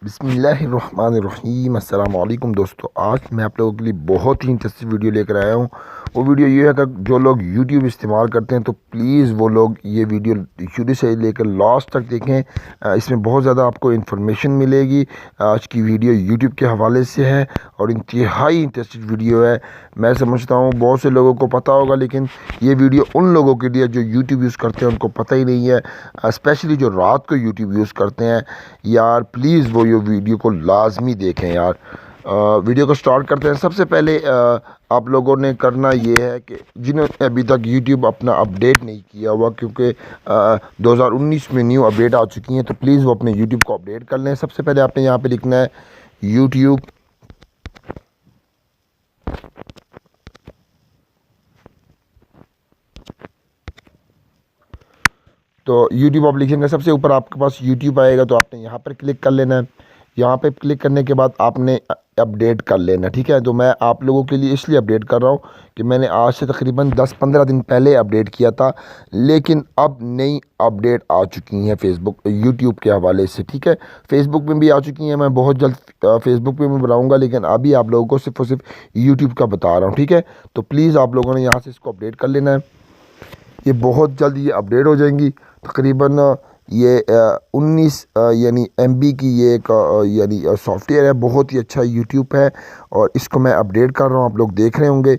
बिस्मिल्लाहिर्रहमानिर्रहीम। अस्सलाम वालेकुम दोस्तों, आज मैं आप लोगों के लिए बहुत ही इंटरेस्टिंग वीडियो लेकर आया हूँ। वो वीडियो ये है कि जो लोग यूट्यूब इस्तेमाल करते हैं तो प्लीज़ वो लोग ये वीडियो शुरू से लेकर लास्ट तक देखें। इसमें बहुत ज़्यादा आपको इन्फॉर्मेशन मिलेगी। आज की वीडियो यूट्यूब के हवाले से है और इंतहाई इंटरेस्टिंग वीडियो है। मैं समझता हूँ बहुत से लोगों को पता होगा, लेकिन ये वीडियो उन लोगों के लिए जो यूट्यूब यूज़ करते हैं उनको पता ही नहीं है, स्पेशली जो रात को यूट्यूब यूज़ करते हैं। यार प्लीज़ वो ये वीडियो को लाजमी देखें यार। वीडियो को स्टार्ट करते हैं। सबसे पहले आप लोगों ने करना ये है कि जिन्होंने अभी तक यूट्यूब अपना अपडेट नहीं किया हुआ, क्योंकि 2019 में न्यू अपडेट आ चुकी हैं, तो प्लीज़ वो अपने यूट्यूब को अपडेट कर लें। सबसे पहले आपने यहाँ पे लिखना है यूट्यूब। तो यूट्यूब आप लिखेंगे, सबसे ऊपर आपके पास यूट्यूब आएगा, तो आपने यहाँ पर क्लिक कर लेना है। यहाँ पे क्लिक करने के बाद आपने अपडेट कर लेना, ठीक है। तो मैं आप लोगों के लिए इसलिए अपडेट कर रहा हूँ कि मैंने आज से तकरीबन 10-15 दिन पहले अपडेट किया था, लेकिन अब नई अपडेट आ चुकी हैं फेसबुक यूट्यूब के हवाले से, ठीक है। फेसबुक में भी आ चुकी हैं, मैं बहुत जल्द फेसबुक पे भी बनाऊँगा, लेकिन अभी आप लोगों को सिर्फ और सिर्फ यूट्यूब का बता रहा हूँ, ठीक है। तो प्लीज़ आप लोगों ने यहाँ से इसको अपडेट कर लेना है। ये बहुत जल्द ये अपडेट हो जाएंगी। तकरीबन ये 19 यानी MB की ये एक यानी सॉफ्टवेयर है, बहुत ही अच्छा यूट्यूब है और इसको मैं अपडेट कर रहा हूँ। आप लोग देख रहे होंगे,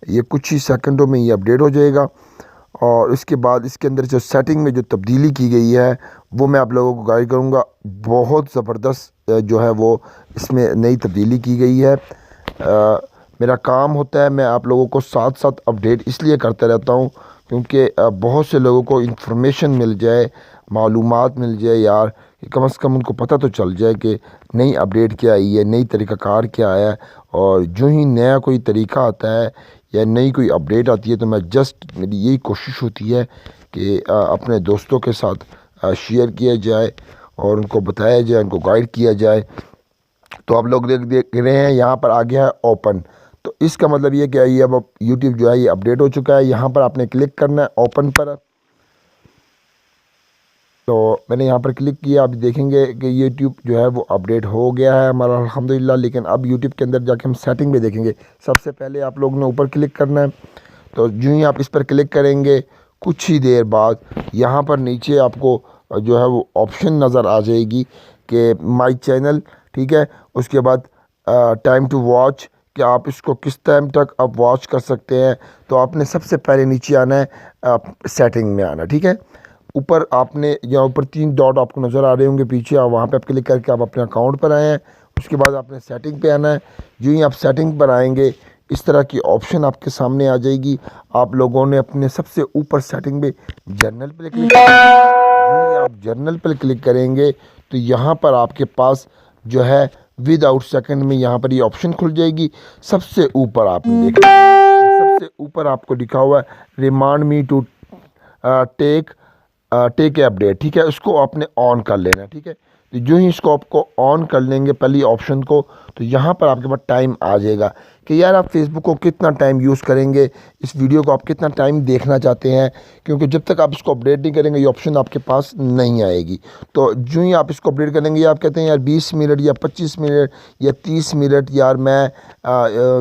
ये कुछ ही सेकंडों में ये अपडेट हो जाएगा। और इसके बाद इसके अंदर जो सेटिंग में जो तब्दीली की गई है वो मैं आप लोगों को गाइड करूँगा। बहुत ज़बरदस्त जो है वो इसमें नई तब्दीली की गई है। मेरा काम होता है, मैं आप लोगों को साथ साथ अपडेट इसलिए करता रहता हूँ क्योंकि बहुत से लोगों को इन्फॉर्मेशन मिल जाए, मालूमात मिल जाए यार, कि कम से कम उनको पता तो चल जाए कि नई अपडेट क्या आई है, नई तरीक़ाकार क्या आया है। और जो ही नया कोई तरीका आता है या नई कोई अपडेट आती है तो मेरी यही कोशिश होती है कि अपने दोस्तों के साथ शेयर किया जाए और उनको बताया जाए, उनको गाइड किया जाए। तो आप लोग देख रहे हैं यहाँ पर आ गया है ओपन। तो इसका मतलब ये क्या है, ये अब यूट्यूब जो है ये अपडेट हो चुका है। यहाँ पर आपने क्लिक करना है ओपन पर। तो मैंने यहाँ पर क्लिक किया, अभी देखेंगे कि यूट्यूब जो है वो अपडेट हो गया है हमारा अल्हम्दुलिल्लाह। लेकिन अब यूट्यूब के अंदर जाके हम सेटिंग में देखेंगे। सबसे पहले आप लोग ने ऊपर क्लिक करना है। तो जो ही आप इस पर क्लिक करेंगे, कुछ ही देर बाद यहाँ पर नीचे आपको जो है वो ऑप्शन नज़र आ जाएगी कि माई चैनल, ठीक है। उसके बाद टाइम टू वॉच, कि आप इसको किस टाइम तक आप वॉच कर सकते हैं। तो आपने सबसे पहले नीचे आना है, सेटिंग में आना, ठीक है। ऊपर आपने यहाँ ऊपर 3 डॉट आपको नज़र आ रहे होंगे पीछे, आप वहाँ पे आप क्लिक करके आप अपने अकाउंट पर आए हैं। उसके बाद आपने सेटिंग पे आना है। जो ही आप सेटिंग पर आएंगे, इस तरह की ऑप्शन आपके सामने आ जाएगी। आप लोगों ने अपने सबसे ऊपर सेटिंग में जर्नल पर क्लिक करना। आप जर्नल पर क्लिक करेंगे तो यहाँ पर आपके पास जो है विदाउट सेकंड में यहाँ पर ये ऑप्शन खुल जाएगी। सबसे ऊपर आपने देखा, सबसे ऊपर आपको लिखा हुआ है remind me to take take a update, ठीक है। उसको आपने ऑन कर लेना, ठीक है। तो जो ही इसको आपको ऑन कर लेंगे पहली ऑप्शन को, तो यहाँ पर आपके पास टाइम आ जाएगा कि यार आप फेसबुक को कितना टाइम यूज़ करेंगे, इस वीडियो को आप कितना टाइम देखना चाहते हैं। क्योंकि जब तक आप इसको अपडेट नहीं करेंगे ये ऑप्शन आपके पास नहीं आएगी। तो जो ही आप इसको अपडेट करेंगे, आप कहते हैं यार 20 मिनट या 25 मिनट या 30 मिनट यार मैं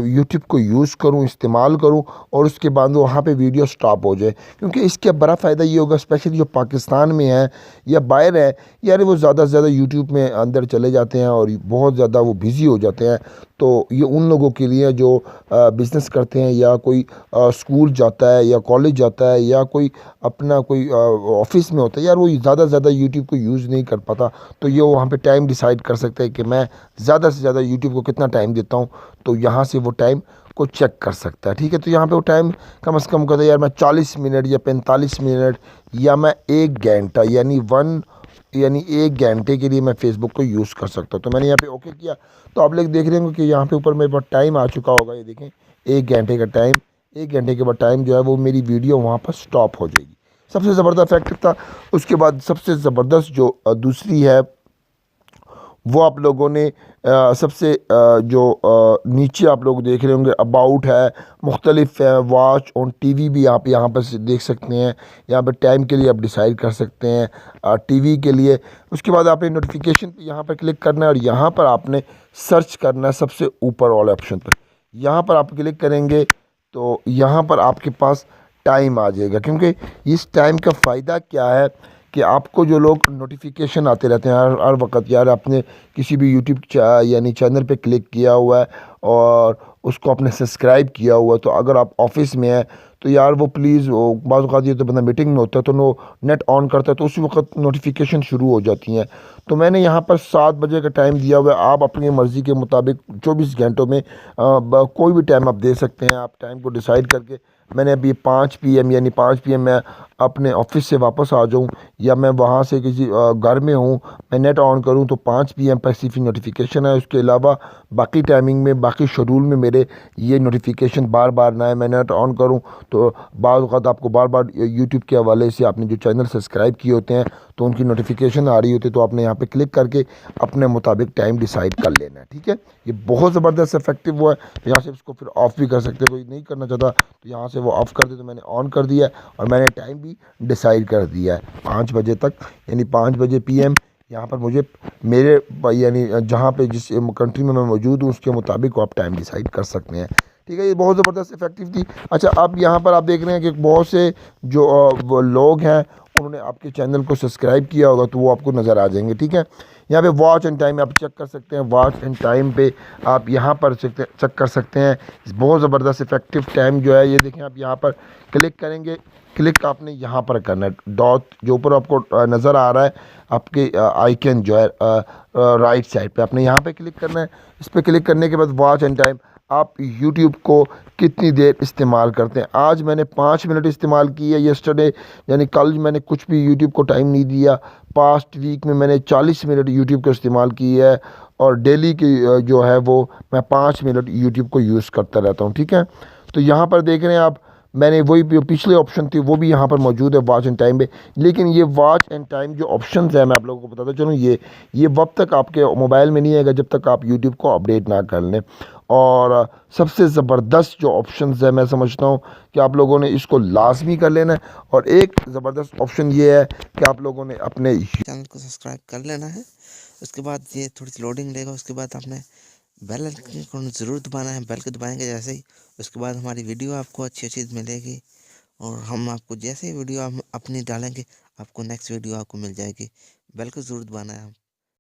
यूट्यूब को यूज़ करूँ, इस्तेमाल करूँ, और उसके बाद वहाँ पर वीडियो स्टॉप हो जाए। क्योंकि इसका बड़ा फ़ायदा ये होगा, स्पेशली जो पाकिस्तान में है या बाहर है यार, वो ज़्यादा से ज़्यादा यूट्यूब में अंदर चले जाते हैं और बहुत ज़्यादा वो बिज़ी हो जाते हैं। तो ये उन लोगों के लिए जो बिज़नेस करते हैं या कोई स्कूल जाता है या कॉलेज जाता है या कोई अपना कोई ऑफिस में होता है यार, वो ज़्यादा से ज़्यादा यूट्यूब को यूज़ नहीं कर पाता। तो ये वहाँ पे टाइम डिसाइड कर सकते हैं कि मैं ज़्यादा से ज़्यादा यूट्यूब को कितना टाइम देता हूँ। तो यहाँ से वो टाइम को चेक कर सकता है, ठीक है। तो यहाँ पे वो टाइम कम से कम कहता है यार मैं 40 मिनट या 45 मिनट या मैं 1 घंटा यानी 1 घंटे के लिए मैं फ़ेसबुक को यूज़ कर सकता हूँ। तो मैंने यहाँ पे ओके किया। तो आप लोग देख रहे होंगे कि यहाँ पे ऊपर मेरे पास टाइम आ चुका होगा, ये देखें 1 घंटे का टाइम। 1 घंटे के बाद टाइम जो है वो मेरी वीडियो वहाँ पर स्टॉप हो जाएगी। सबसे ज़बरदस्त फैक्टर था। उसके बाद सबसे ज़बरदस्त जो दूसरी है वो आप लोगों ने सबसे जो नीचे आप लोग देख रहे होंगे अबाउट है, मुख्तलिफ है, वॉच ऑन टीवी भी आप यहाँ पर से देख सकते हैं। यहाँ पर टाइम के लिए आप डिसाइड कर सकते हैं टीवी के लिए। उसके बाद आपने नोटिफिकेशन पे यहाँ पर क्लिक करना है और यहाँ पर आपने सर्च करना है सबसे ऊपर वाले ऑप्शन पर। यहाँ पर आप क्लिक करेंगे तो यहाँ पर आपके पास टाइम आ जाएगा, क्योंकि इस टाइम का फ़ायदा क्या है कि आपको जो लोग नोटिफिकेशन आते रहते हैं हर वक्त, यार आपने किसी भी यूट्यूब यानी चैनल पे क्लिक किया हुआ है और उसको आपने सब्सक्राइब किया हुआ है, तो अगर आप ऑफिस में हैं तो यार वो प्लीज़, वो बाज़ औक़ात ये तो बंदा मीटिंग में होता है तो नो नेट ऑन करता है तो उसी वक्त नोटिफिकेशन शुरू हो जाती हैं। तो मैंने यहाँ पर 7 बजे का टाइम दिया हुआ है, आप अपनी मर्ज़ी के मुताबिक 24 घंटों में कोई भी टाइम आप दे सकते हैं, आप टाइम को डिसाइड करके। मैंने अभी 5 PM यानी 5 PM मैं अपने ऑफिस से वापस आ जाऊं या मैं वहां से किसी घर में हूं, मैं नेट ऑन करूं तो 5 PM पर सिर्फ नोटिफिकेशन है। उसके अलावा बाकी टाइमिंग में, बाकी शेड्यूल में मेरे ये नोटिफिकेशन बार बार ना है। मैं नेट ऑन करूं तो बाज़ औक़ात आपको बार बार यूट्यूब के हवाले से आपने जो चैनल सब्सक्राइब किए होते हैं तो उनकी नोटिफिकेशन आ रही होती है, तो आपने यहाँ पे क्लिक करके अपने मुताबिक टाइम डिसाइड कर लेना है। ठीक है, ये बहुत ज़बरदस्त इफेक्टिव हुआ है। तो यहाँ से इसको फिर ऑफ़ भी कर सकते हैं, कोई नहीं करना चाहता तो यहाँ से वो ऑफ़ कर दे। तो मैंने ऑन कर दिया है और मैंने टाइम भी डिसाइड कर दिया है 5 बजे तक, यानी 5 बजे PM यहाँ पर मुझे मेरे यानी जहाँ पे जिस कंट्री में मैं मौजूद हूँ उसके मुताबिक आप टाइम डिसाइड कर सकते हैं। ठीक है, ये बहुत ज़बरदस्त इफेक्टिव थी। अच्छा, अब यहाँ पर आप देख रहे हैं कि बहुत से जो वो लोग हैं उन्होंने आपके चैनल को सब्सक्राइब किया होगा तो वो आपको नज़र आ जाएंगे। ठीक है, यहाँ पे वॉच एंड टाइम आप चेक कर सकते हैं। वॉच एंड टाइम पे आप यहाँ पर चेक कर सकते हैं। बहुत ज़बरदस्त इफेक्टिव टाइम जो है ये देखें, आप यहाँ पर क्लिक करेंगे। क्लिक आपने यहाँ पर करना है, डॉट जो ऊपर आपको नज़र आ रहा है आपके आइकन जो है राइट साइड पे, आपने यहाँ पे क्लिक करना है। इस पर क्लिक करने के बाद वॉच एंड टाइम, आप YouTube को कितनी देर इस्तेमाल करते हैं। आज मैंने 5 मिनट इस्तेमाल की है, यस्टरडे यानी कल मैंने कुछ भी YouTube को टाइम नहीं दिया। पास्ट वीक में मैंने 40 मिनट YouTube को इस्तेमाल की है और डेली की जो है वो मैं 5 मिनट YouTube को यूज़ करता रहता हूँ। ठीक है, तो यहाँ पर देख रहे हैं आप, मैंने वही पिछले ऑप्शन थी वो भी यहाँ पर मौजूद है वॉच एंड टाइम पे। लेकिन ये वॉच एंड टाइम जो ऑप्शंस है मैं आप लोगों को बताता चलूँ, ये वक्त तक आपके मोबाइल में नहीं आएगा जब तक आप यूट्यूब को अपडेट ना कर लें। और सबसे ज़बरदस्त जो ऑप्शंस है मैं समझता हूँ कि आप लोगों ने इसको लाजमी कर लेना है। और एक ज़बरदस्त ऑप्शन ये है कि आप लोगों ने अपने चैनल को सब्सक्राइब कर लेना है। उसके बाद ये थोड़ी सी लोडिंग लेगा, उसके बाद आपने बेल आइकन को ज़रूर दबाना है। बेल को दबाएंगे जैसे ही, उसके बाद हमारी वीडियो आपको अच्छी अच्छी मिलेगी और हम आपको जैसे ही वीडियो हम अपनी डालेंगे आपको नेक्स्ट वीडियो आपको मिल जाएगी। बेल को ज़रूर दबाना है।